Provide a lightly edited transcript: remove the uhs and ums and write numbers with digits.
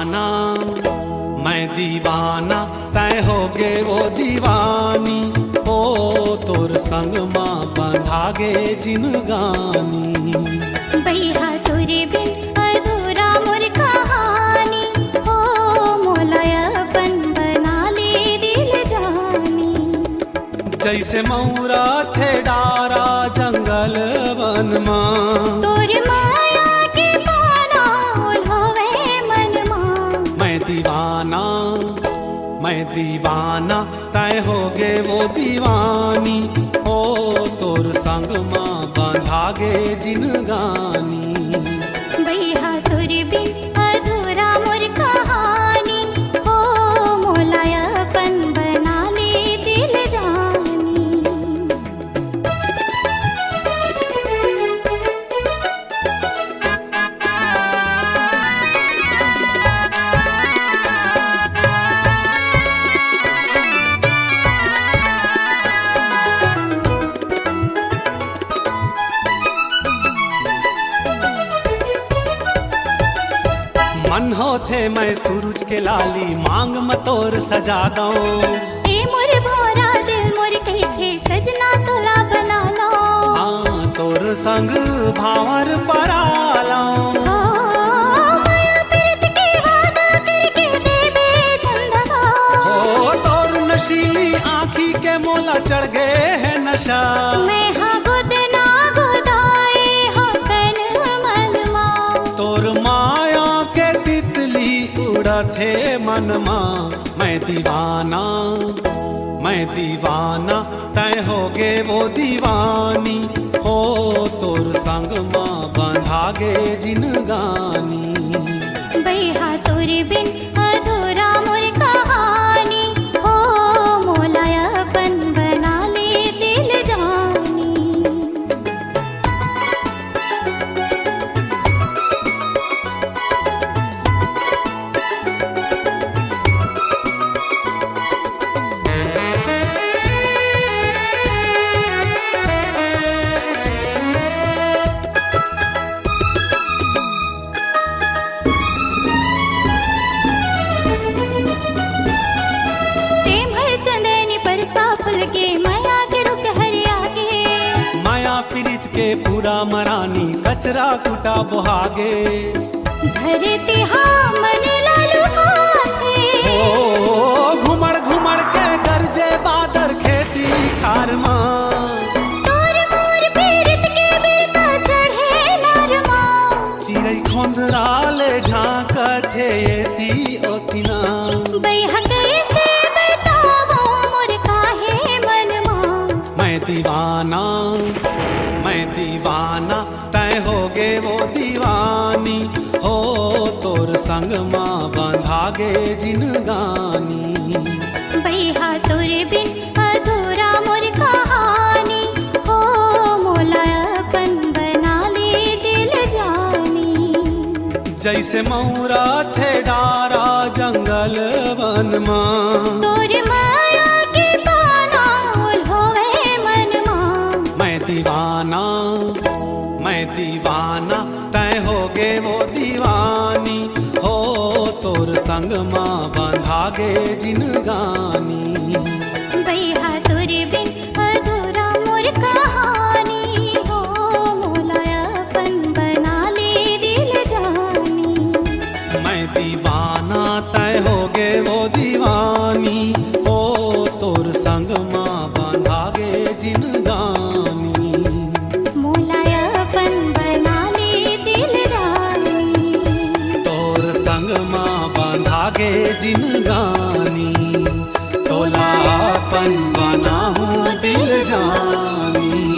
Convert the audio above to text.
दीवाना मैं दीवाना तय होगे वो दीवानी। ओ तोर संग माँ बंधागे जिनगानी। बैहा तोरे बिन अधूरा मोर कहानी। ओ मोलायपन बना ले दिल जानी। जैसे मौरा थे डारा जंगल वन माँ। तोर माया के पाना उल्होवे मन माँ। मैं दीवाना तय होगे वो दीवानी। ओ तोर संग माँ बंधागे जिनगानी। बैहा तोरे बिन अधूरा मोर कहानी। ओ मोलायपन बना ले दिल जानी। मन होथे मैं सूरज के लाली मांग मतोर सजा दऊं। ए मोर भोरा दिल मोर कहथे सजना तोला बना लो। हाँ तोर संग भावर पराला। ओ माया प्रीत के वादा करके देबे झंडा। ओ तोर नशीली आँखी के मोला चढ़ गए है नशा। मैं हाँ गुद ना गुदाए हाँ तन मन माँ। तोर माया के तितली उड़थे मन माँ। मैं दीवाना तय होगे वो दीवानी। हो तोर संग माँ बंधागे जिनगानी। बैहा तोरे बिन अधूरा मोर कहानी। हो मोलायपन बना ले दिल जानी। पूरा मरानी कचरा कुटा बोहागे। धरती हाँ मन लालू हाथे। ओ घुमड़ घुमड़ के गरजे बादर खेती खार माँ। तोर मोर पीरित के बेटा चढ़े नर माँ। चिड़ै खोंदराले झांकथे एती ओतिना। बैहा कैसे बतावो मोर काहे मन माँ। मैं दीवाना तय होगे वो दीवानी। हो तोर संग माँ बंधागे जिनगानी। बैहा तोरे बिन अधूरा मोर कहानी। हो मोलायपन बना ले दिल जानी। जैसे मौरा थे डारा जंगल वन माँ। तोर माया के पाना उल्होवे मन माँ। मैं दीवाना तय होगे वो दीवानी। हो तोर संग माँ बंधागे जिनगानी। बैहा तोरे बिन अधूरा मोर कहानी। हो मोलायपन बना ले दिल जानी। मैं दीवाना तय होगे वो दीवानी। हो तोर संग माँ बंधागे जिनगानी। मोलायपन बना ले दिल जानी। तोर संग माँ बंधागे जिनगानी। तोलापन बनाहूँ दिल जानी।